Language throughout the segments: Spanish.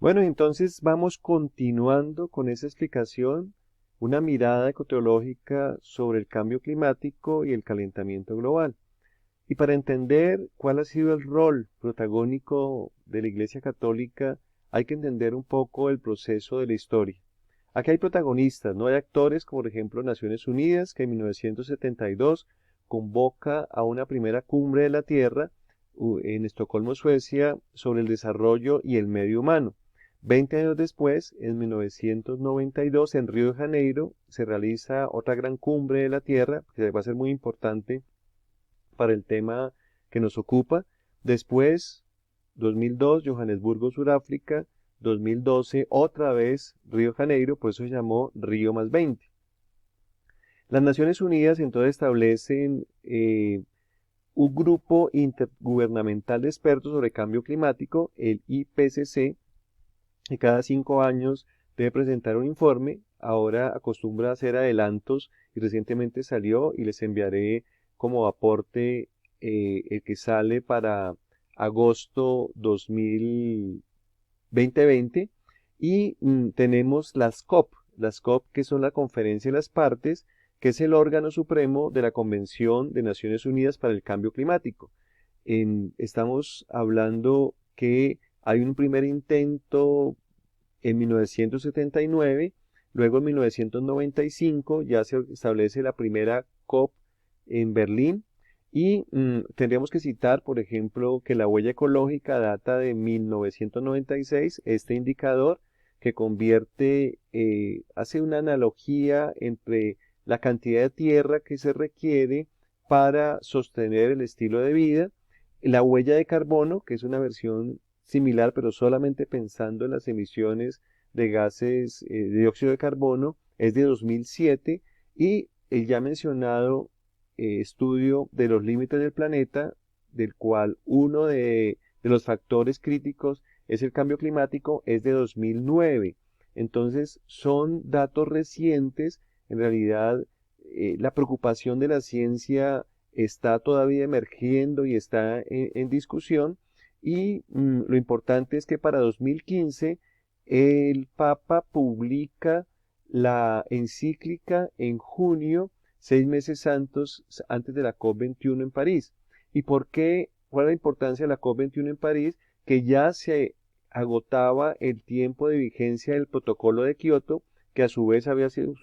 Bueno, entonces vamos continuando con esa explicación, una mirada ecoteológica sobre el cambio climático y el calentamiento global. Y para entender cuál ha sido el rol protagónico de la Iglesia Católica, hay que entender un poco el proceso de la historia. Aquí hay protagonistas, no hay actores, como por ejemplo Naciones Unidas, que en 1972 convoca a una primera cumbre de la Tierra en Estocolmo, Suecia, sobre el desarrollo y el medio humano. 20 años después, en 1992, en Río de Janeiro, se realiza otra gran cumbre de la Tierra, que va a ser muy importante para el tema que nos ocupa. Después, 2002, Johannesburgo, Sudáfrica. 2012, otra vez Río de Janeiro, por eso se llamó Río más 20. Las Naciones Unidas entonces establecen un grupo intergubernamental de expertos sobre cambio climático, el IPCC, que cada 5 años debe presentar un informe. Ahora acostumbra a hacer adelantos y recientemente salió y les enviaré como aporte el que sale para agosto 2020. Y tenemos las COP que son la Conferencia de las Partes, que es el órgano supremo de la Convención de Naciones Unidas para el Cambio Climático. Estamos hablando que hay un primer intento en 1979, luego en 1995 ya se establece la primera COP en Berlín y tendríamos que citar, por ejemplo, que la huella ecológica data de 1996, este indicador que hace una analogía entre la cantidad de tierra que se requiere para sostener el estilo de vida, la huella de carbono, que es una versión similar, pero solamente pensando en las emisiones de gases de dióxido de carbono, es de 2007, y el ya mencionado estudio de los límites del planeta, del cual uno de los factores críticos es el cambio climático, es de 2009. Entonces, son datos recientes. En realidad, la preocupación de la ciencia está todavía emergiendo y está en discusión. Y lo importante es que para 2015 el Papa publica la encíclica en junio, 6 meses antes de la COP21 en París. ¿Y por qué? ¿Cuál es la importancia de la COP21 en París? Que ya se agotaba el tiempo de vigencia del protocolo de Kioto, que a su vez había sido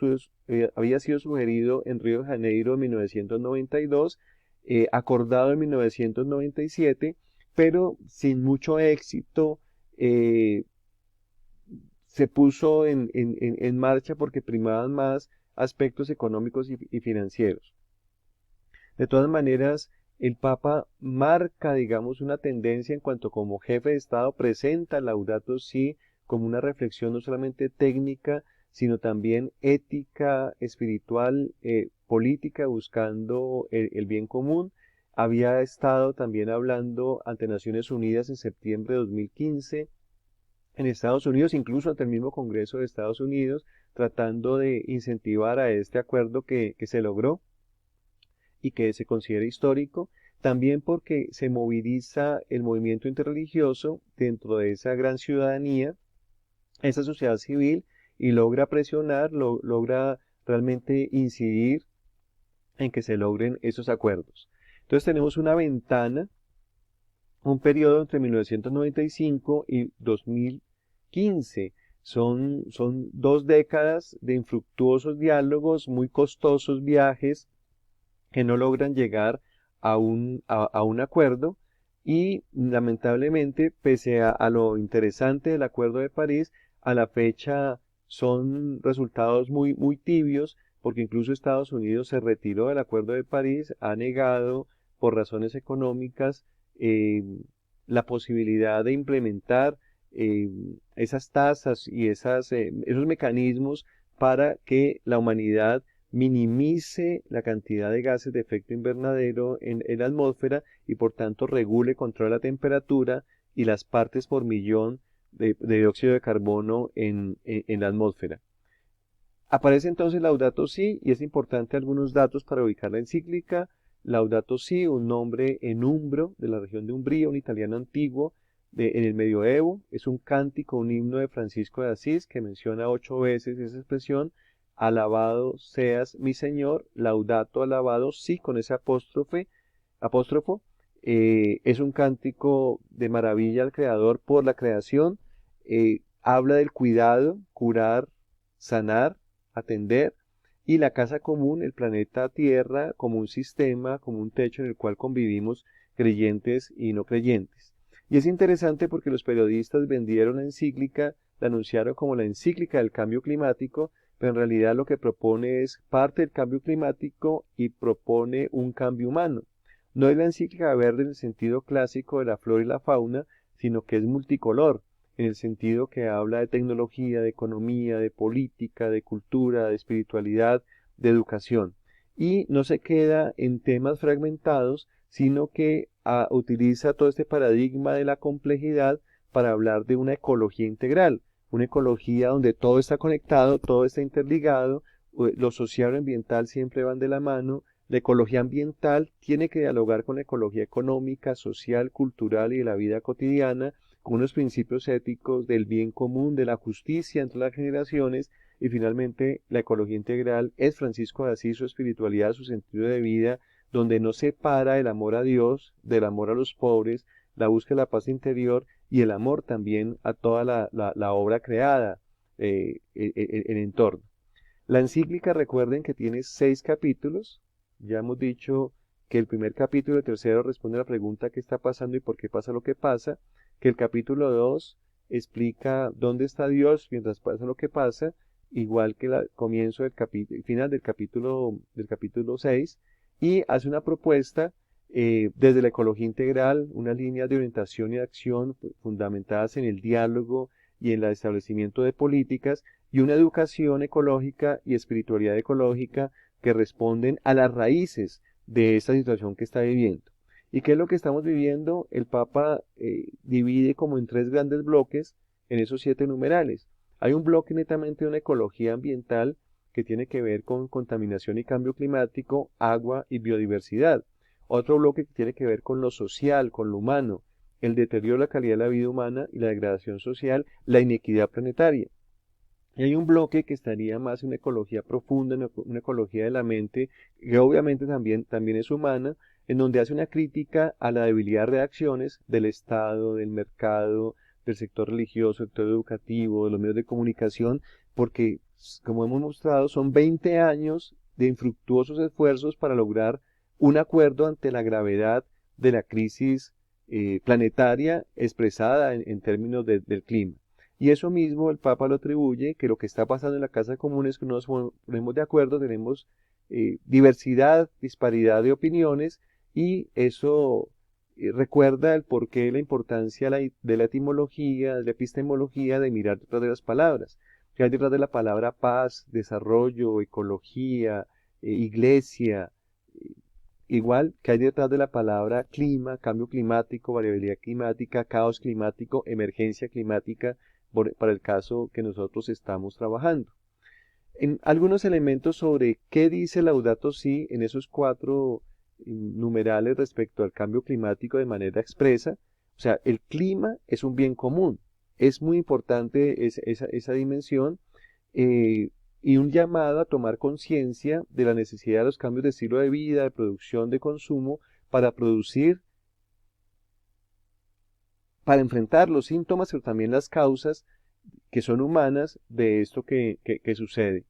sugerido en Río de Janeiro en 1992, acordado en 1997, pero sin mucho éxito. Se puso en marcha porque primaban más aspectos económicos y financieros. De todas maneras, el Papa marca, digamos, una tendencia en cuanto como jefe de Estado presenta Laudato Si como una reflexión no solamente técnica, sino también ética, espiritual, política, buscando el bien común. Había estado también hablando ante Naciones Unidas en septiembre de 2015, en Estados Unidos, incluso ante el mismo Congreso de Estados Unidos, tratando de incentivar a este acuerdo que se logró y que se considera histórico, también porque se moviliza el movimiento interreligioso dentro de esa gran ciudadanía, esa sociedad civil, y logra presionar, logra realmente incidir en que se logren esos acuerdos. Entonces tenemos una ventana, un periodo entre 1995 y 2015. Son 2 décadas de infructuosos diálogos, muy costosos viajes que no logran llegar a un acuerdo, y lamentablemente, pese a lo interesante del Acuerdo de París, a la fecha son resultados muy, muy tibios, porque incluso Estados Unidos se retiró del Acuerdo de París, ha negado por razones económicas eh, la posibilidad de implementar eh, esas tasas y esos mecanismos para que la humanidad minimice la cantidad de gases de efecto invernadero en la atmósfera y por tanto regule, controle la temperatura y las partes por millón de dióxido de carbono en la atmósfera. Aparece entonces Laudato Si, y es importante algunos datos para ubicar la encíclica. Laudato Si, un nombre en umbro de la región de Umbría, un italiano antiguo, en el medioevo, es un cántico, un himno de Francisco de Asís que menciona 8 veces esa expresión, alabado seas mi Señor, laudato, alabado, sí, con ese apóstrofo, es un cántico de maravilla al Creador por la creación, habla del cuidado, curar, sanar, atender, y la casa común, el planeta Tierra, como un sistema, como un techo en el cual convivimos creyentes y no creyentes. Y es interesante porque los periodistas vendieron la encíclica, la anunciaron como la encíclica del cambio climático, pero en realidad lo que propone es parte del cambio climático y propone un cambio humano. No es la encíclica verde en el sentido clásico de la flora y la fauna, sino que es multicolor, en el sentido que habla de tecnología, de economía, de política, de cultura, de espiritualidad, de educación. Y no se queda en temas fragmentados, sino que utiliza todo este paradigma de la complejidad para hablar de una ecología integral, una ecología donde todo está conectado, todo está interligado, lo social y ambiental siempre van de la mano. La ecología ambiental tiene que dialogar con la ecología económica, social, cultural y de la vida cotidiana, con unos principios éticos del bien común, de la justicia entre las generaciones, y finalmente la ecología integral es Francisco de Asís, su espiritualidad, su sentido de vida, donde no separa el amor a Dios del amor a los pobres, la búsqueda de la paz interior y el amor también a toda la obra creada, el entorno. La encíclica, recuerden que tiene 6 capítulos. Ya hemos dicho que el primer capítulo, el tercero, responde a la pregunta qué está pasando y por qué pasa lo que pasa, que el capítulo 2 explica dónde está Dios mientras pasa lo que pasa, igual que el comienzo del final del capítulo 6, y hace una propuesta desde la ecología integral, unas líneas de orientación y de acción fundamentadas en el diálogo y en el establecimiento de políticas, y una educación ecológica y espiritualidad ecológica que responden a las raíces de esta situación que está viviendo. ¿Y qué es lo que estamos viviendo? El Papa divide como en 3 grandes bloques en esos 7 numerales. Hay un bloque netamente de una ecología ambiental que tiene que ver con contaminación y cambio climático, agua y biodiversidad. Otro bloque que tiene que ver con lo social, con lo humano, el deterioro de la calidad de la vida humana y la degradación social, la inequidad planetaria. Y hay un bloque que estaría más en una ecología profunda, en una ecología de la mente, que obviamente también es humana, en donde hace una crítica a la debilidad de reacciones del Estado, del mercado, del sector religioso, sector educativo, de los medios de comunicación, porque, como hemos mostrado, son 20 años de infructuosos esfuerzos para lograr un acuerdo ante la gravedad de la crisis planetaria expresada en términos del clima. Y eso mismo el Papa lo atribuye, que lo que está pasando en la Casa Común es que no nos ponemos de acuerdo, tenemos diversidad, disparidad de opiniones, y eso recuerda el porqué, la importancia de la etimología, de la epistemología, de mirar detrás de las palabras. Que hay detrás de la palabra paz, desarrollo, ecología, iglesia, igual que hay detrás de la palabra clima, cambio climático, variabilidad climática, caos climático, emergencia climática, para el caso que nosotros estamos trabajando. En algunos elementos sobre qué dice Laudato Si en esos 4 numerales respecto al cambio climático de manera expresa. O sea, el clima es un bien común. Es muy importante esa dimensión, y un llamado a tomar conciencia de la necesidad de los cambios de estilo de vida, de producción, de consumo, para producir, para enfrentar los síntomas, pero también las causas que son humanas de esto que sucede.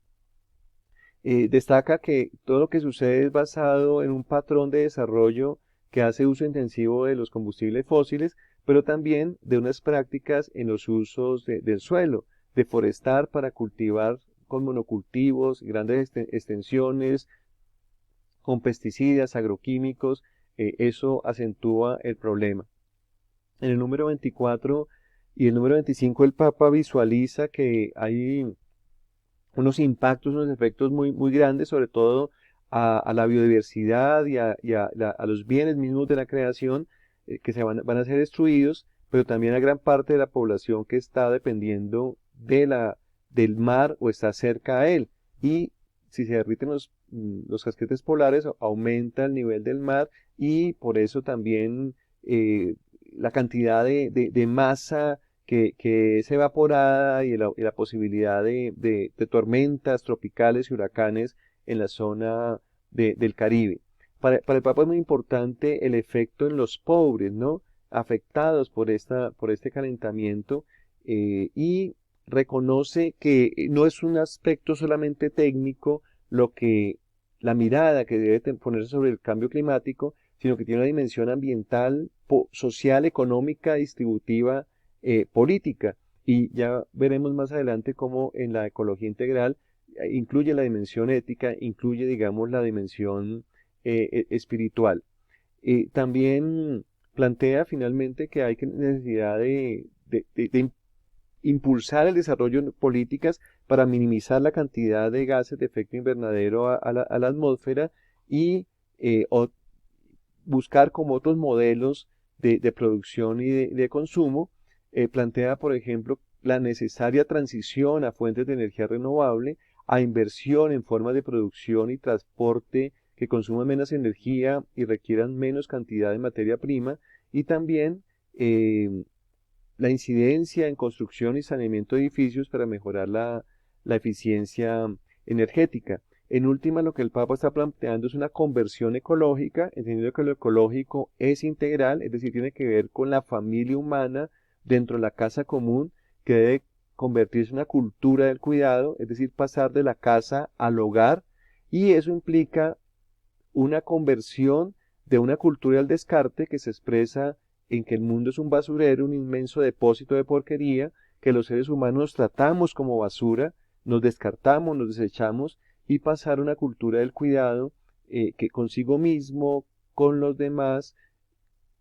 Destaca que todo lo que sucede es basado en un patrón de desarrollo que hace uso intensivo de los combustibles fósiles, pero también de unas prácticas en los usos del suelo, de forestar para cultivar con monocultivos, grandes extensiones, con pesticidas, agroquímicos. Eso acentúa el problema. En el número 24 y el número 25 el Papa visualiza que hay unos impactos, unos efectos muy, muy grandes, sobre todo a la biodiversidad y a los bienes mismos de la creación, que van a ser destruidos, pero también a gran parte de la población que está dependiendo del mar o está cerca a él. Y si se derriten los casquetes polares, aumenta el nivel del mar, y por eso también la cantidad de masa que es evaporada y la posibilidad de tormentas tropicales y huracanes en la zona del Caribe. Para el Papa es muy importante el efecto en los pobres, ¿no? Afectados por este calentamiento, y reconoce que no es un aspecto solamente técnico lo que la mirada que debe ponerse sobre el cambio climático, sino que tiene una dimensión ambiental, social, económica, distributiva, política. Y ya veremos más adelante cómo en la ecología integral incluye la dimensión ética, incluye, digamos, la dimensión espiritual. También plantea finalmente que hay necesidad de impulsar el desarrollo de políticas para minimizar la cantidad de gases de efecto invernadero a la atmósfera y buscar como otros modelos de producción y de consumo. Plantea, por ejemplo, la necesaria transición a fuentes de energía renovable, a inversión en formas de producción y transporte que consuman menos energía y requieran menos cantidad de materia prima, y también la incidencia en construcción y saneamiento de edificios para mejorar la eficiencia energética. En última, lo que el Papa está planteando es una conversión ecológica, entendiendo que lo ecológico es integral, es decir, tiene que ver con la familia humana dentro de la casa común, que debe convertirse en una cultura del cuidado, es decir, pasar de la casa al hogar, y eso implica una conversión de una cultura del descarte que se expresa en que el mundo es un basurero, un inmenso depósito de porquería, que los seres humanos tratamos como basura, nos descartamos, nos desechamos, y pasar a una cultura del cuidado, que consigo mismo, con los demás,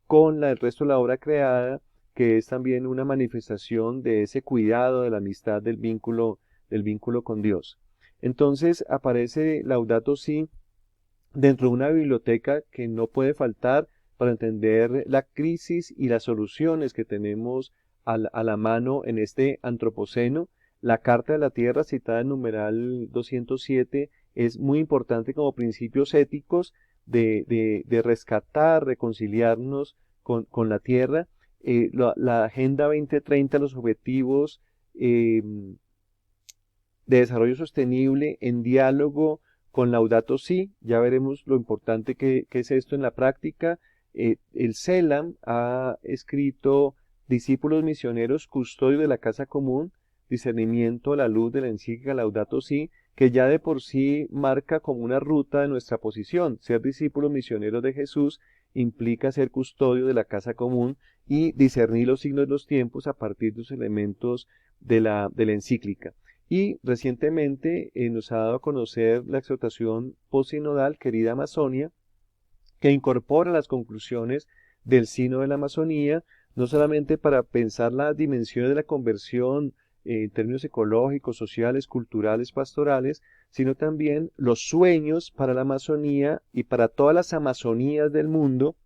con el resto de la obra creada, que es también una manifestación de ese cuidado, de la amistad, del vínculo con Dios. Entonces aparece Laudato Si dentro de una biblioteca que no puede faltar para entender la crisis y las soluciones que tenemos a la mano en este antropoceno. La Carta de la Tierra, citada en numeral 207, es muy importante como principios éticos de rescatar, reconciliarnos con la Tierra. La Agenda 2030, los objetivos de desarrollo sostenible en diálogo con Laudato Si. Ya veremos lo importante que es esto en la práctica. El CELAM ha escrito Discípulos Misioneros, Custodio de la Casa Común, Discernimiento a la luz de la encíclica Laudato Si, que ya de por sí marca como una ruta de nuestra posición. Ser discípulos misioneros de Jesús implica ser custodio de la casa común y discernir los signos de los tiempos a partir de los elementos de la encíclica. Y recientemente nos ha dado a conocer la exhortación postsinodal Querida Amazonia, que incorpora las conclusiones del Sínodo de la Amazonía, no solamente para pensar las dimensiones de la conversión en términos ecológicos, sociales, culturales, pastorales, sino también los sueños para la Amazonía y para todas las Amazonías del mundo,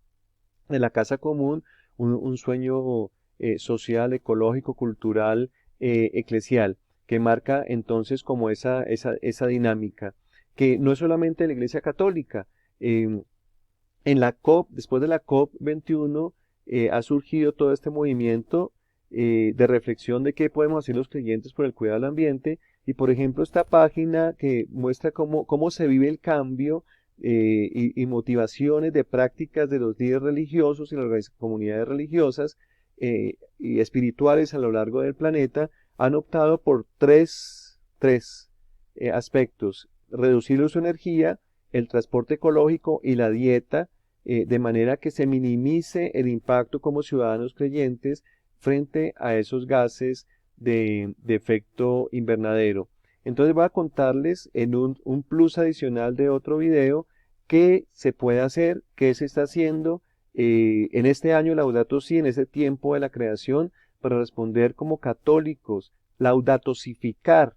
de la casa común, un sueño social, ecológico, cultural, eclesial, que marca entonces como esa dinámica, que no es solamente la Iglesia Católica. En la COP, después de la COP 21, ha surgido todo este movimiento de reflexión de qué podemos hacer los creyentes por el cuidado del ambiente. Y por ejemplo, esta página que muestra cómo se vive el cambio, y motivaciones de prácticas de los líderes religiosos y las comunidades religiosas y espirituales a lo largo del planeta, han optado por tres aspectos: reducir el uso de energía, el transporte ecológico y la dieta, de manera que se minimice el impacto como ciudadanos creyentes frente a esos gases de efecto invernadero. Entonces voy a contarles en un plus adicional de otro video qué se puede hacer, qué se está haciendo en este año Laudato Si, en ese tiempo de la creación, para responder como católicos, laudatosificar,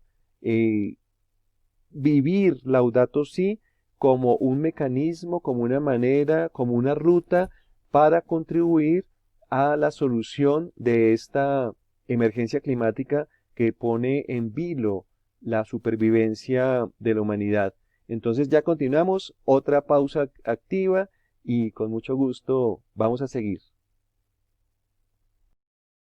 vivir Laudato Si como un mecanismo, como una manera, como una ruta para contribuir a la solución de esta emergencia climática que pone en vilo la supervivencia de la humanidad. Entonces ya continuamos, otra pausa activa y con mucho gusto vamos a seguir.